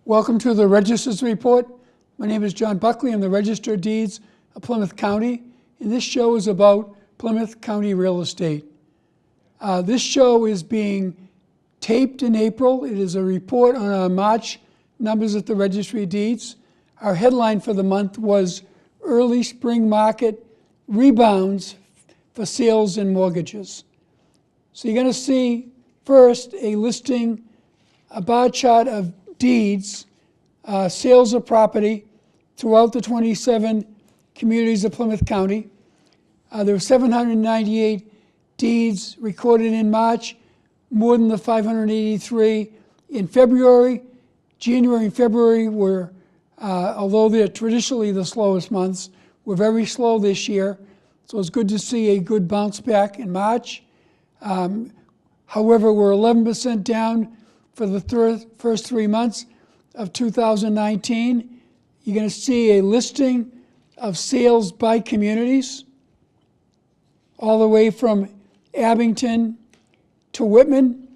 Welcome to the Register's Report. My name is John Buckley. I'm the Registry of Deeds of Plymouth County, and this show is about Plymouth County real estate. This show is being taped in April. It is a report on our March numbers at the Registry of Deeds. Our headline for the month was Early Spring Market Rebounds for Sales and Mortgages. So you're going to see first a listing, a bar chart of deeds, sales of property throughout the 27 communities of Plymouth County. There were 798 deeds recorded in March, more than the 583 in February. January and February were, although they're traditionally the slowest months, were very slow this year. So it's good to see a good bounce back in March. However, we're 11% down for the first 3 months of 2019. You're going to see a listing of sales by communities, all the way from Abington to Whitman.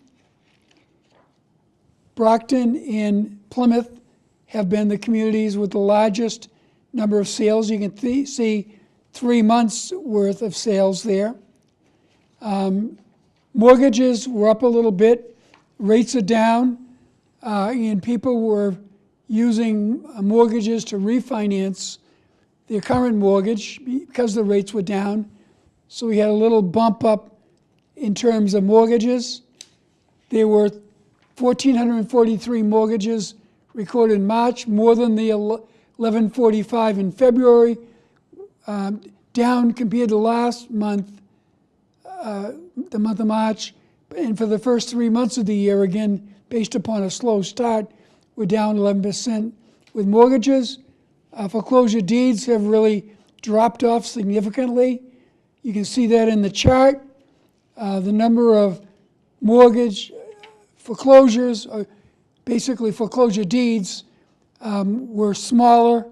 Brockton and Plymouth have been the communities with the largest number of sales. You can see 3 months worth of sales there. Mortgages were up a little bit. Rates are down, and people were using mortgages to refinance their current mortgage because the rates were down. So we had a little bump up in terms of mortgages. There were 1,443 mortgages recorded in March, more than the 1,145 in February, down compared to last month, the month of March. And for the first 3 months of the year, again, based upon a slow start, we're down 11% with mortgages. Foreclosure deeds have really dropped off significantly. You can see that in the chart. The number of mortgage foreclosures, or basically foreclosure deeds, were smaller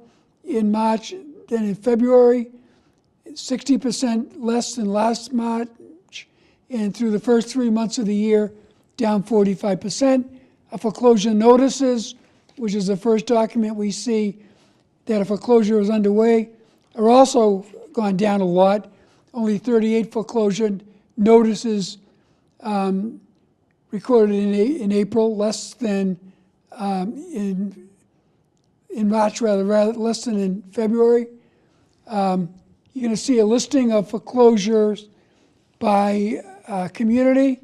in March than in February, 60% less than last March, and through the first 3 months of the year, down 45%. Foreclosure notices, which is the first document we see that a foreclosure is underway, are also gone down a lot. Only 38 foreclosure notices recorded in April, less than in March, rather less than in February. You're going to see a listing of foreclosures by community,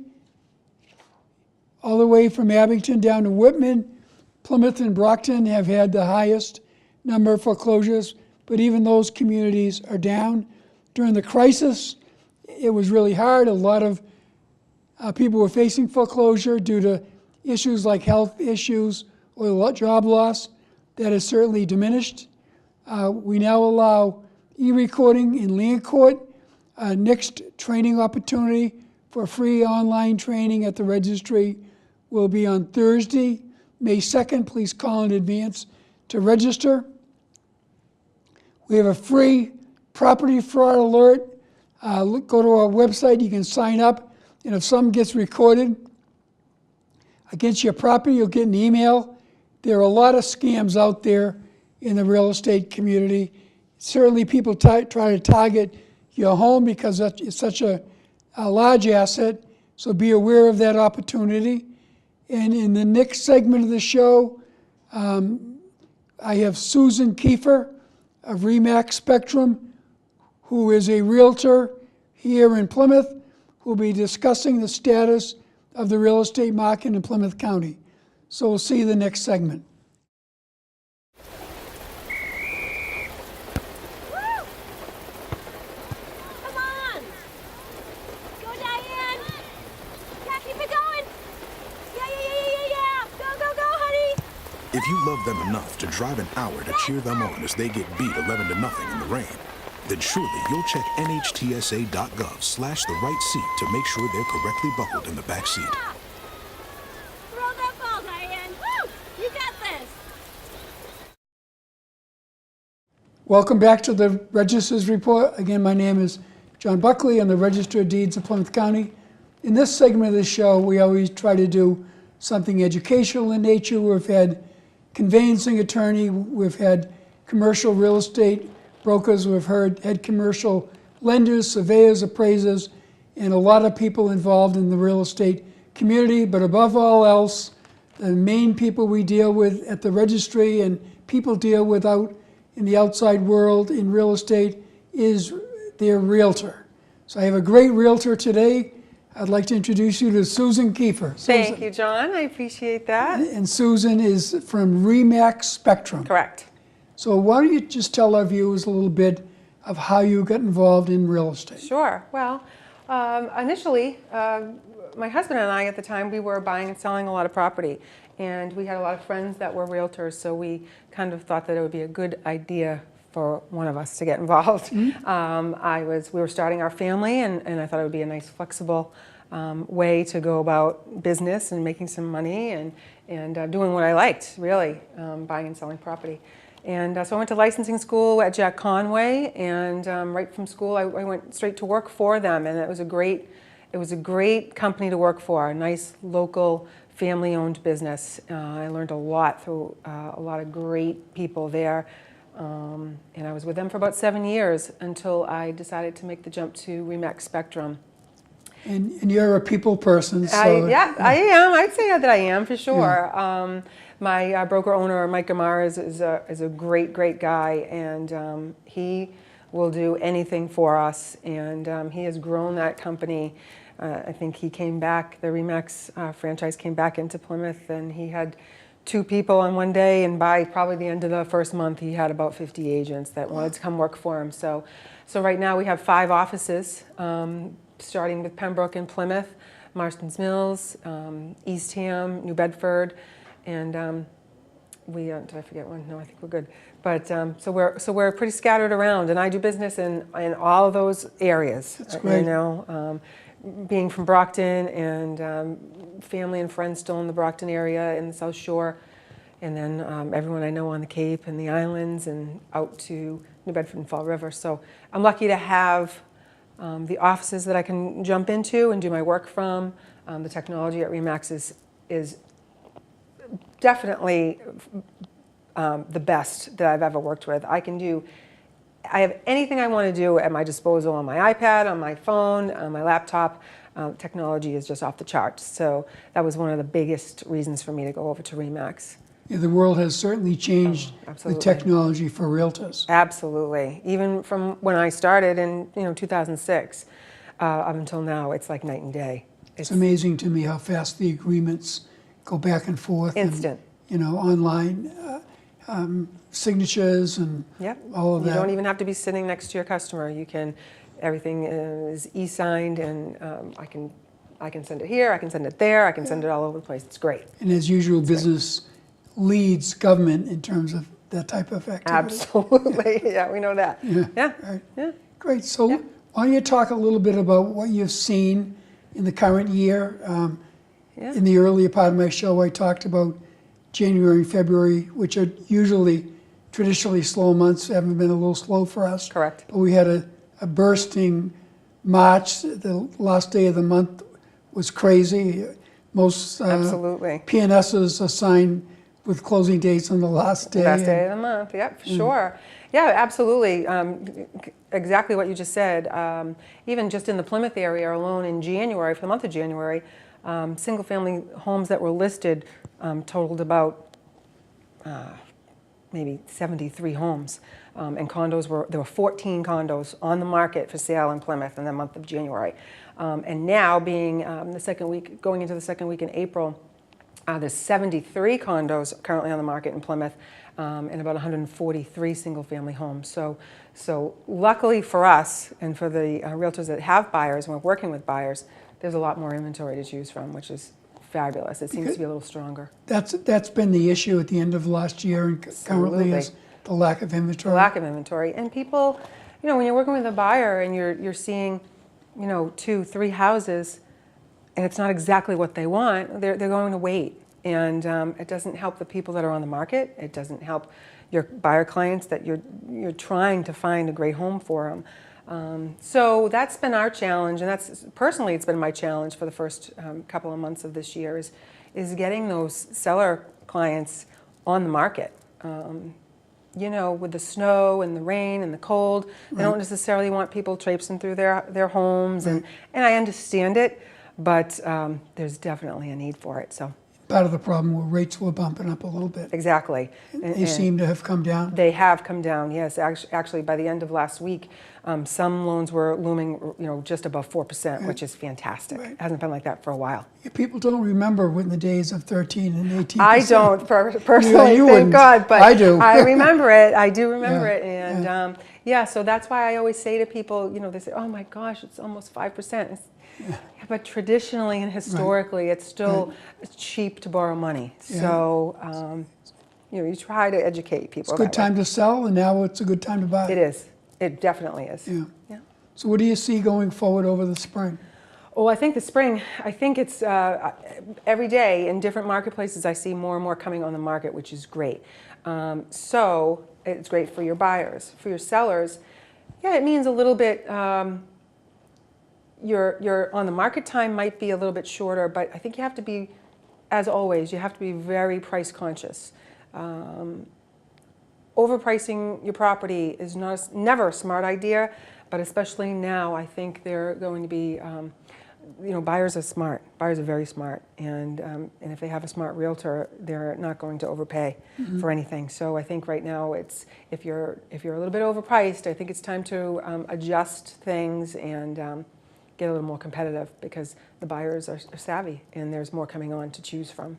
all the way from Abington down to Whitman. Plymouth and Brockton have had the highest number of foreclosures, but even those communities are down. During the crisis, it was really hard. A lot of people were facing foreclosure due to issues like health issues or job loss. That has certainly diminished. We now allow e-recording in land court. Next training opportunity for free online training at the registry will be on Thursday, May 2nd. Please call in advance to register. We have a free property fraud alert. Go to our website, you can sign up, and if something gets recorded against your property, you'll get an email. There are a lot of scams out there in the real estate community. Certainly people try to target your home because it's such a large asset, so be aware of that opportunity. And in the next segment of the show, I have Susan Kiefer of Remax Spectrum, who is a realtor here in Plymouth, who will be discussing the status of the real estate market in Plymouth County. So we'll see you in the next segment. If you love them enough to drive an hour to cheer them on as they get beat 11-0 in the rain, then surely you'll check NHTSA.gov/the-right seat to make sure they're correctly buckled in the back seat. Throw that ball, Diane. Woo! You got this. Welcome back to the Register's Report. Again, my name is John Buckley. I'm the Registry of Deeds of Plymouth County. In this segment of the show, we always try to do something educational in nature. We've had conveyancing attorney. We've had commercial real estate brokers. We've had commercial lenders, surveyors, appraisers, and a lot of people involved in the real estate community. But above all else, the main people we deal with at the registry and people deal with out in the outside world in real estate is their realtor. So I have a great realtor today. I'd like to introduce you to Susan Kiefer. Thank you, John. I appreciate that. And Susan is from RE/MAX Spectrum. Correct. So why don't you just tell our viewers a little bit of how you got involved in real estate? Sure. Well, initially, my husband and I at the time, we were buying and selling a lot of property. And we had a lot of friends that were realtors, so we kind of thought that it would be a good idea for one of us to get involved. Mm-hmm. We were starting our family, and I thought it would be a nice, flexible way to go about business and making some money and doing what I liked, really, buying and selling property. And so I went to licensing school at Jack Conway, and right from school I went straight to work for them, and it was a great company to work for, a nice local family-owned business. I learned a lot through a lot of great people there, and I was with them for about 7 years until I decided to make the jump to RE/MAX Spectrum. And you're a people person, so... I am. I'd say that I am, for sure. Yeah. My broker owner, Maycumber, is a great guy, and he will do anything for us, and he has grown that company. I think he came back, the RE/MAX franchise came back into Plymouth, and he had 2 people on one day, and by probably the end of the first month, he had about 50 agents that wanted to come work for him. So right now we have 5 offices, starting with Pembroke and Plymouth, Marston's Mills, Eastham, New Bedford, and did I forget one? No, I think we're good. But so we're pretty scattered around, and I do business in all of those areas. That's great. You know, being from Brockton, and family and friends still in the Brockton area in the South Shore, and then everyone I know on the Cape and the islands and out to New Bedford and Fall River. So I'm lucky to have the offices that I can jump into and do my work from. The technology at RE/MAX is definitely the best that I've ever worked with. I have anything I want to do at my disposal on my iPad, on my phone, on my laptop. Technology is just off the charts. So that was one of the biggest reasons for me to go over to RE/MAX. Yeah, the world has certainly changed with technology for realtors. Absolutely. Even from when I started in 2006 up until now, it's like night and day. It's amazing to me how fast the agreements go back and forth. Instant. And, online signatures and all of that. You don't even have to be sitting next to your customer. Everything is e-signed, and I can send it here, I can send it there, I can send it all over the place. It's great. And as usual, business leads government in terms of that type of activity. Absolutely. Yeah, we know that. Yeah. Right. Yeah. Great. So why don't you talk a little bit about what you've seen in the current year? In the earlier part of my show, I talked about January and February, which are usually traditionally slow months, haven't been a little slow for us. Correct. But we had a bursting March. The last day of the month was crazy. Most Absolutely. PNSs are signed with closing dates on the last day. Last day of the month, yep, for sure. Yeah, absolutely. Exactly what you just said. Even just in the Plymouth area alone in January, for the month of January, single-family homes that were listed totaled about maybe 73 homes. And there were 14 condos on the market for sale in Plymouth in the month of January. And now being the second week, going into the second week in April, there's 73 condos currently on the market in Plymouth, and about 143 single-family homes. So luckily for us and for the realtors that have buyers and we're working with buyers, there's a lot more inventory to choose from, which is fabulous. It seems to be a little stronger. That's been the issue at the end of last year, and currently is the lack of inventory. The lack of inventory, and people, when you're working with a buyer and you're seeing, 2, 3 houses, and it's not exactly what they want, they're going to wait. And it doesn't help the people that are on the market. It doesn't help your buyer clients that you're trying to find a great home for them. So that's been our challenge, and personally it's been my challenge for the first couple of months of this year is getting those seller clients on the market. You know, with the snow and the rain and the cold, they don't necessarily want people traipsing through their homes, and I understand it, but there's definitely a need for it. So Part of the problem where rates were bumping up a little bit. exactly. They seem to have come down. They have come down, yes. Actually, by the end of last week, some loans were looming, you know, just above 4%, which is fantastic. It hasn't been like that for a while. People don't remember when the days of 13 and 18%. I don't personally, you thank wouldn't. God, but I do. I remember it. I do remember Yeah, it, and yeah. So that's why I always say to people, you know, they say, "Oh my gosh, it's almost 5%." Yeah, but traditionally and historically, it's still cheap to borrow money. Yeah. So you know, you try to educate people. It's a good time to sell, and now it's a good time to buy. It is. It definitely is. Yeah. Yeah. So what do you see going forward over the spring? Oh, I think the spring, I think it's every day in different marketplaces, I see more and more coming on the market, which is great. So it's great for your buyers. For your sellers, yeah, it means a little bit, your on the market time might be a little bit shorter, but I think you have to be, as always, you have to be very price conscious. Overpricing your property is never a smart idea, but especially now, I think they're going to be, you know, buyers are smart. Buyers are very smart, and if they have a smart realtor, they're not going to overpay for anything. So I think right now, it's if you're a little bit overpriced, I think it's time to adjust things and get a little more competitive, because the buyers are savvy and there's more coming on to choose from.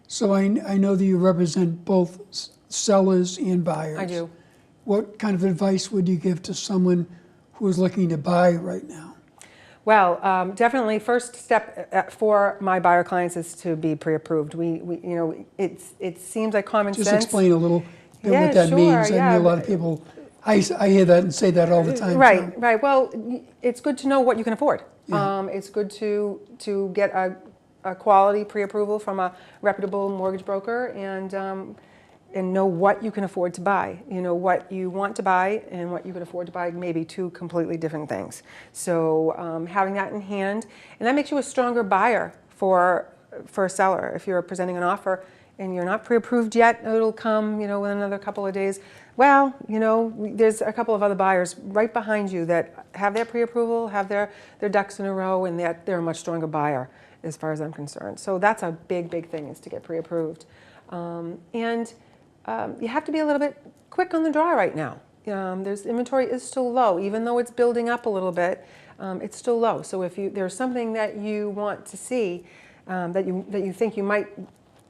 So I know that you represent both sellers and buyers. I do. What kind of advice would you give to someone who is looking to buy right now? Well, definitely first step for my buyer clients is to be pre-approved. We you know, it seems like common Just sense. explain a little bit Yeah, what that sure, means. I yeah. mean, a lot of people, I hear that and say that all the time. Right, too. right. Well, it's good to know what you can afford. Yeah. It's good to get a quality pre-approval from a reputable mortgage broker, and know what you can afford to buy. You know, what you want to buy and what you can afford to buy may be two completely different things. So having that in hand, and that makes you a stronger buyer for a seller. If you're presenting an offer and you're not pre-approved yet, it'll come, you know, in another couple of days. Well, you know, there's a couple of other buyers right behind you that have their pre-approval, have their ducks in a row, and they're a much stronger buyer as far as I'm concerned. So that's a big, big thing, is to get pre-approved. You have to be a little bit quick on the draw right now. Inventory is still low, even though it's building up a little bit. It's still low. So if there's something that you want to see, that you think you might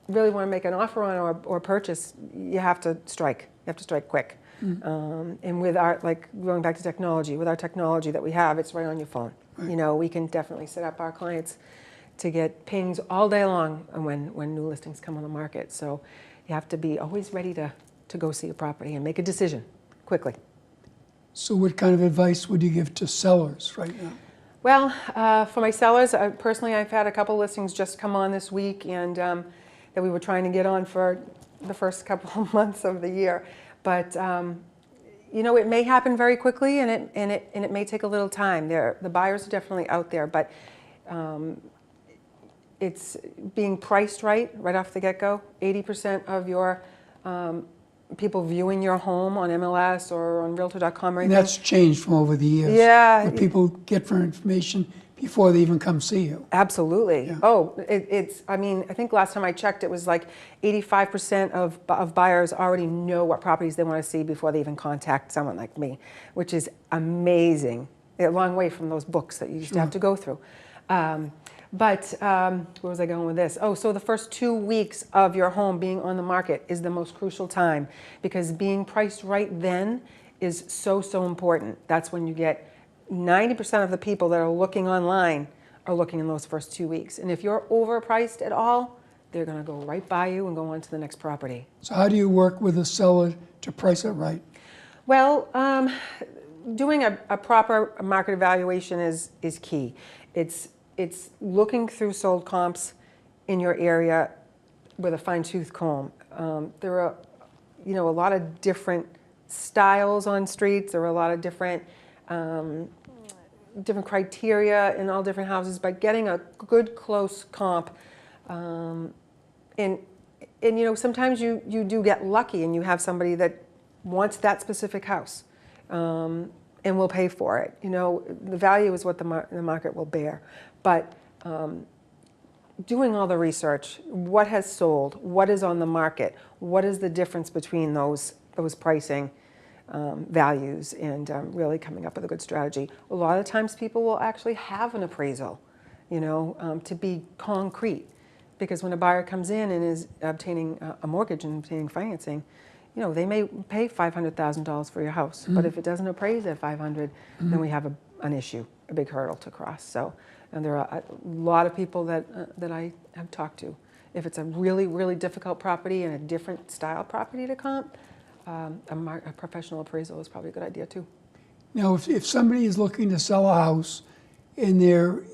really want to make an offer on or purchase, you have to strike. You have to strike quick. And with like going back to technology, with our technology that we have, it's right on your phone. Right. You know, we can definitely set up our clients to get pings all day long when new listings come on the market. So you have to be always ready to go see a property and make a decision quickly. So what kind of advice would you give to sellers right now? Well, for my sellers, personally, I've had a couple listings just come on this week, and that we were trying to get on for the first couple of months of the year. But you know, it may happen very quickly, and it may take a little time. The buyers are definitely out there, but it's being priced right off the get-go. 80% of your people viewing your home on MLS or on Realtor.com right And now. that's changed from over the years. Yeah. What people get for information before they even come see you. Absolutely. Yeah. Oh, I mean, I think last time I checked, it was like 85% of buyers already know what properties they want to see before they even contact someone like me, which is amazing. A long way from those books that you used to have to go through. But where was I going with this? Oh, so the first 2 weeks of your home being on the market is the most crucial time, because being priced right then is so important. That's when you get 90% of the people that are looking online are looking in those first 2 weeks. And if you're overpriced at all, they're going to go right by you and go on to the next property. So how do you work with a seller to price it right? Well, doing a proper market evaluation is key. It's looking through sold comps in your area with a fine-tooth comb. There are, you know, a lot of different styles on streets. There are a lot of different criteria in all different houses, but getting a good close comp, and and sometimes you do get lucky and you have somebody that wants that specific house, and will pay for it. The value is what the market will bear. But doing all the research, what has sold, what is on the market, what is the difference between those pricing values, and really coming up with a good strategy. A lot of times people will actually have an appraisal, to be concrete. Because when a buyer comes in and is obtaining a mortgage and obtaining financing, they may pay $500,000 for your house, but if it doesn't appraise at 500, then we have an issue, a big hurdle to cross. So, and there are a lot of people that I have talked to. If it's a really, really difficult property and a different style property to comp, a professional appraisal is probably a good idea too. Now, if somebody is looking to sell a house and there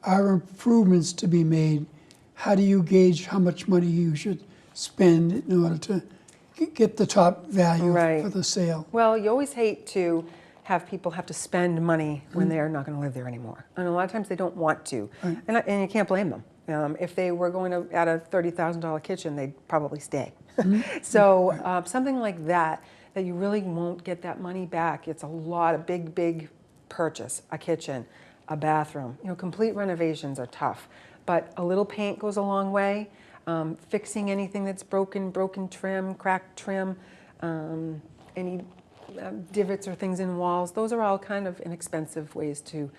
are improvements to be made, how do you gauge how much money you should spend in order to get the top value for the sale? Well, you always hate to have people have to spend money when they're not going to live there anymore. And a lot of times they don't want to. Right. And you can't blame them. If they were going to add a $30,000 kitchen, they'd probably stay. So something like that you really won't get that money back. It's a lot of big purchase, a kitchen, a bathroom. Complete renovations are tough. But a little paint goes a long way. Fixing anything that's broken trim, cracked trim, any divots or things in walls. Those are all kind of inexpensive ways to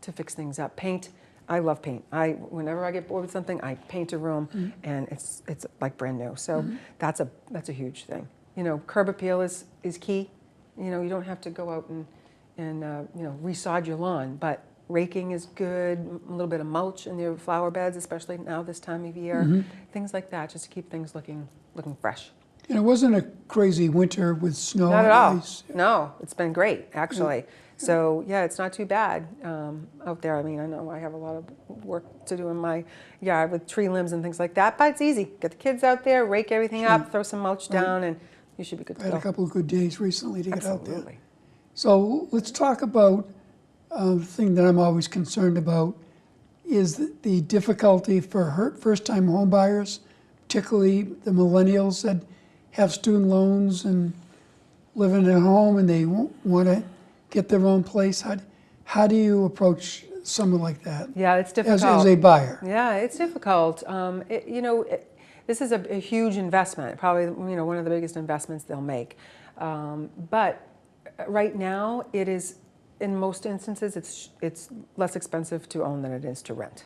fix things up. Paint. I love paint. Whenever I get bored with something, I paint a room, and it's like brand new. So that's a huge thing. Curb appeal is key. You don't have to go out and resod your lawn, but raking is good. A little bit of mulch in your flower beds, especially now this time of year. Things like that, just to keep things looking fresh. And it wasn't a crazy winter with snow Not and at all. ice. No, it's been great, actually. So yeah, it's not too bad out there. I mean, I know I have a lot of work to do in my yard with tree limbs and things like that, but it's easy. Get the kids out there, rake everything up, throw some mulch down, and you should be good to I had go. a couple of good days recently to get out there. Absolutely. So let's talk about the thing that I'm always concerned about is the difficulty for first-time home buyers, particularly the millennials that have student loans and living at home and they want to get their own place. How do you approach someone like that? Yeah, it's difficult. As a buyer. Yeah, it's difficult. This is a huge investment, probably one of the biggest investments they'll make. But right now, it is, in most instances, it's less expensive to own than it is to rent.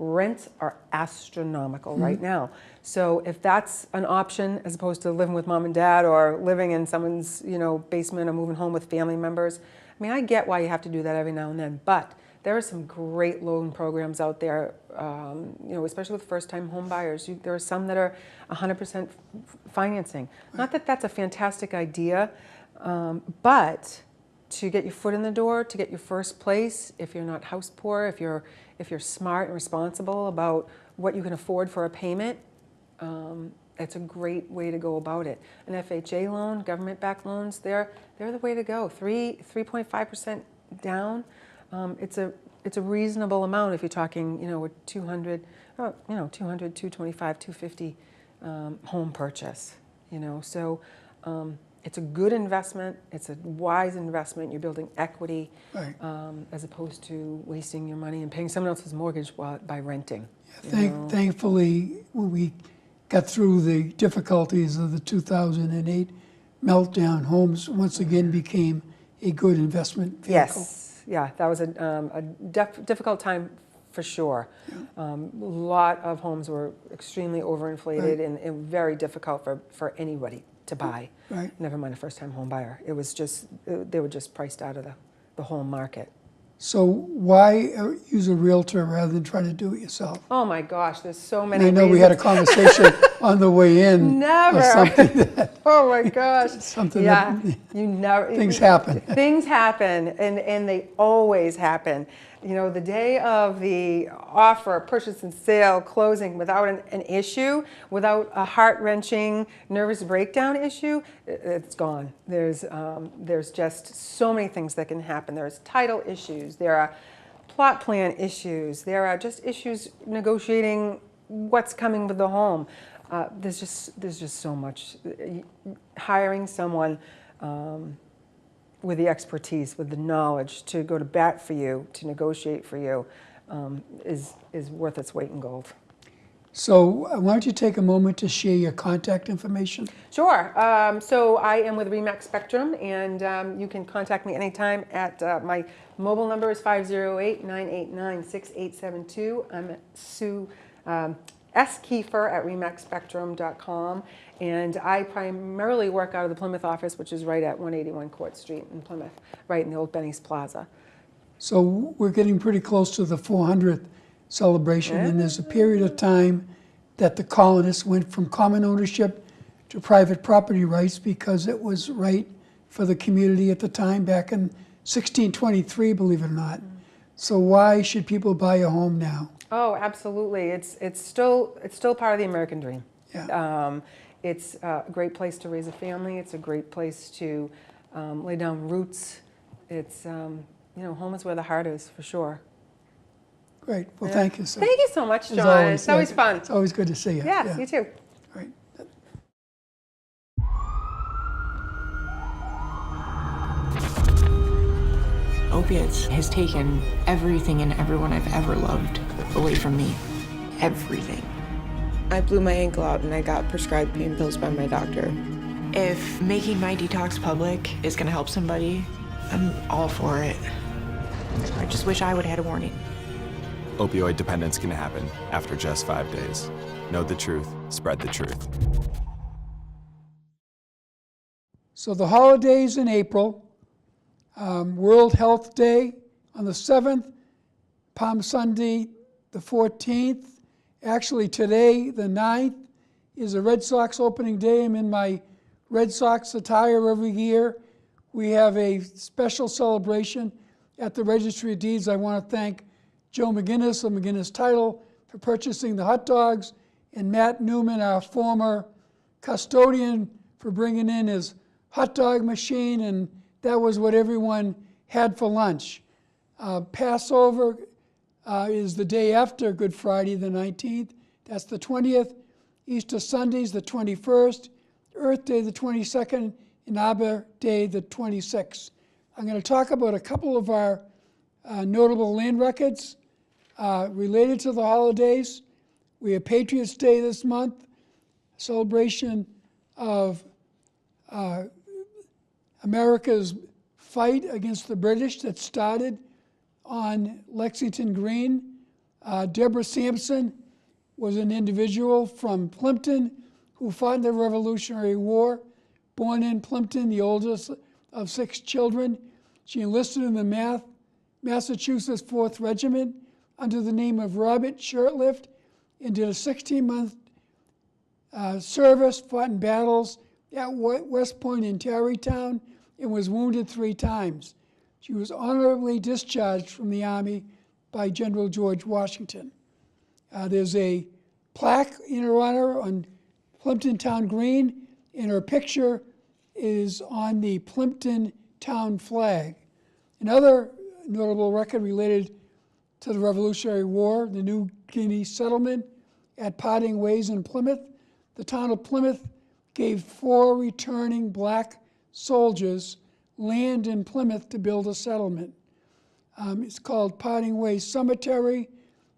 Rents are astronomical right now. So if that's an option, as opposed to living with mom and dad or living in someone's basement or moving home with family members, I mean, I get why you have to do that every now and then, but there are some great loan programs out there, especially with first-time home buyers. There are some that are 100% financing. Not that that's a fantastic idea, but to get your foot in the door, to get your first place, if you're not house poor, if you're smart and responsible about what you can afford for a payment, it's a great way to go about it. An FHA loan, government-backed loans, they're the way to go. 3.5% down. It's a reasonable amount if you're talking, with 200, 225, 250 home purchase. So it's a good investment. It's a wise investment. You're building equity, Right. As opposed to wasting your money and paying someone else's mortgage by renting. Thankfully, when we got through the difficulties of the 2008 meltdown, homes once again became a good investment vehicle. Yes, yeah, that was a difficult time for sure. A lot of homes were extremely overinflated and very difficult for anybody to buy. Right. Never mind a first-time home buyer. It was just, they were just priced out of the whole market. So why use a realtor rather than try to do it yourself? Oh my gosh, there's so And many I know reasons. we had a conversation on the way in. Never. Of something that, Oh my gosh. something Yeah, that you never. things happen. Things happen, and they always happen. The day of the offer, purchase and sale, closing without an issue, without a heart-wrenching, nervous breakdown issue, it's gone. There's just so many things that can happen. There's title issues. There are plot plan issues. There are just issues negotiating what's coming with the home. There's just so much. Hiring someone with the expertise, with the knowledge to go to bat for you, to negotiate for you, is worth its weight in gold. So why don't you take a moment to share your contact information? Sure. So I am with Remax Spectrum, and you can contact me anytime at my mobile number is 508-989-6872. I'm at Sue S. Kiefer at remaxspectrum.com, and I primarily work out of the Plymouth office, which is right at 181 Court Street in Plymouth, right in the old Benny's Plaza. So we're getting pretty close to the 400th celebration, and there's a period of time that the colonists went from common ownership to private property rights because it was right for the community at the time, back in 1623, believe it or not. So why should people buy a home now? Oh, absolutely. It's still part of the American dream. Yeah. It's a great place to raise a family. It's a great place to lay down roots. It's home is where the heart is, for sure. Great. Well, thank you, sir. Thank you so much, John. It's always fun. It's always good to see you. Yes, Yeah. you too. Right. Opiates has taken everything and everyone I've ever loved away from me. Everything. I blew my ankle out and I got prescribed pain pills by my doctor. If making my detox public is gonna help somebody, I'm all for it. I just wish I would have had a warning. Opioid dependence can happen after just 5 days. Know the truth, spread the truth. So the holidays in April, World Health Day on the 7th, Palm Sunday the 14th. Actually today, the 9th, is a Red Sox opening day. I'm in my Red Sox attire every year. We have a special celebration at the Registry of Deeds. I want to thank Joe McGinnis of McGinnis Title for purchasing the hot dogs, and Matt Newman, our former custodian, for bringing in his hot dog machine, and that was what everyone had for lunch. Passover is the day after Good Friday, the 19th. That's the 20th. Easter Sunday's the 21st. Earth Day, the 22nd. And Arbor Day, the 26th. I'm going to talk about a couple of our notable land records related to the holidays. We have Patriots Day this month, celebration of America's fight against the British that started on Lexington Green. Deborah Sampson was an individual from Plimpton who fought in the Revolutionary War. Born in Plimpton, the oldest of 6 children, she enlisted in the Massachusetts 4th Regiment under the name of Robert Shirtlift and did a 16-month service, fought in battles at West Point and Tarrytown, and was wounded 3 times. She was honorably discharged from the Army by General George Washington. There's a plaque in her honor on Plimpton Town Green, and her picture is on the Plimpton Town flag. Another notable record related to the Revolutionary War, the New Guinea Settlement at Parting Ways in Plymouth. The town of Plymouth gave 4 returning black soldiers land in Plymouth to build a settlement. It's called Parting Ways Cemetery.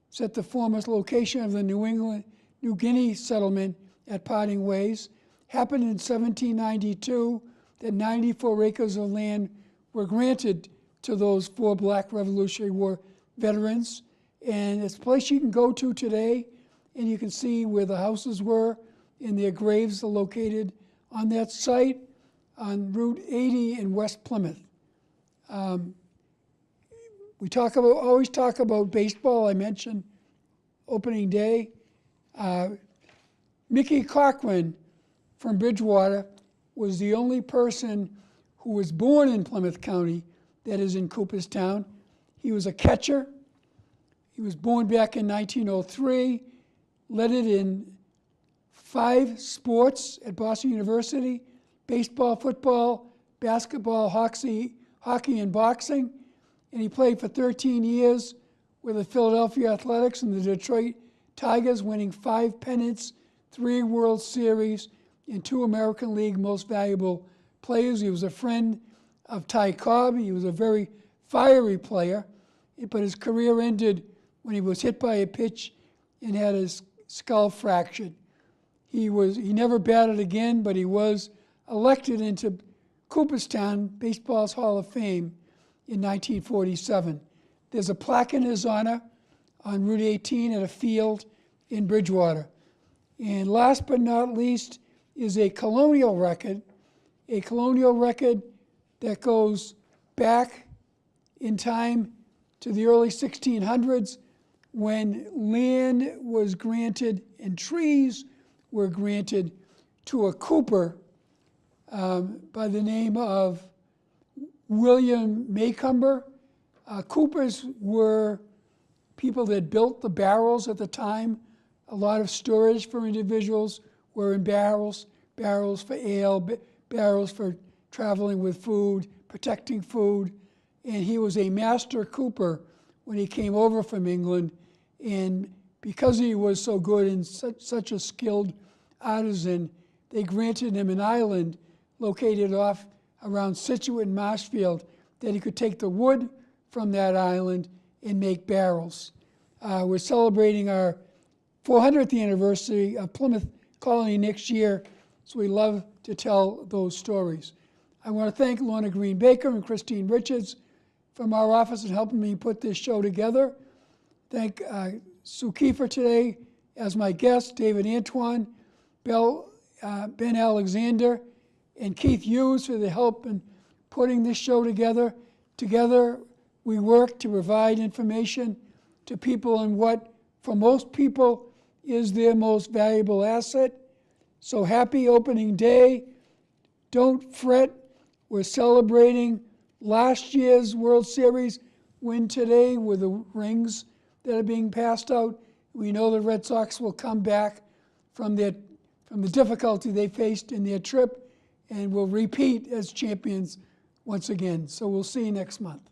It's at the former location of the New Guinea Settlement at Parting Ways. Happened in 1792 that 94 acres of land were granted to those 4 black Revolutionary War veterans. And it's a place you can go to today, and you can see where the houses were, and their graves are located on that site on Route 80 in West Plymouth. We always talk about baseball. I mentioned opening day. Mickey Cochrane from Bridgewater was the only person who was born in Plymouth County that is in Cooperstown. He was a catcher. He was born back in 1903, led it in 5 sports at Boston University: baseball, football, basketball, hockey, and boxing. And he played for 13 years with the Philadelphia Athletics and the Detroit Tigers winning 5 pennants, 3 World Series, and 2 American League Most Valuable Players. He was a friend of Ty Cobb. He was a very fiery player, but his career ended when he was hit by a pitch and had his skull fractured. He never batted again, but he was elected into Cooperstown Baseball's Hall of Fame in 1947. There's a plaque in his honor on Route 18 at a field in Bridgewater. And last but not least is a colonial record that goes back in time to the early 1600s when land was granted and trees were granted to a cooper by the name of William Maycumber. Coopers were people that built the barrels at the time. A lot of storage for individuals were in barrels, barrels for ale, barrels for traveling with food, protecting food. And he was a master cooper when he came over from England. And because he was so good and such a skilled artisan, they granted him an island located off around Scituate and Marshfield that he could take the wood from that island and make barrels. We're celebrating our 400th anniversary of Plymouth Colony next year, so we love to tell those stories. I want to thank Lorna Green Baker and Christine Richards from our office in helping me put this show together. Thank Sue Kiefer today as my guest, David Antoine, Ben Alexander, and Keith Hughes for the help in putting this show together. Together, we work to provide information to people on what, for most people, is their most valuable asset. So happy opening day. Don't fret. We're celebrating last year's World Series win today with the rings that are being passed out. We know the Red Sox will come back from the difficulty they faced in their trip and will repeat as champions once again. So we'll see you next month.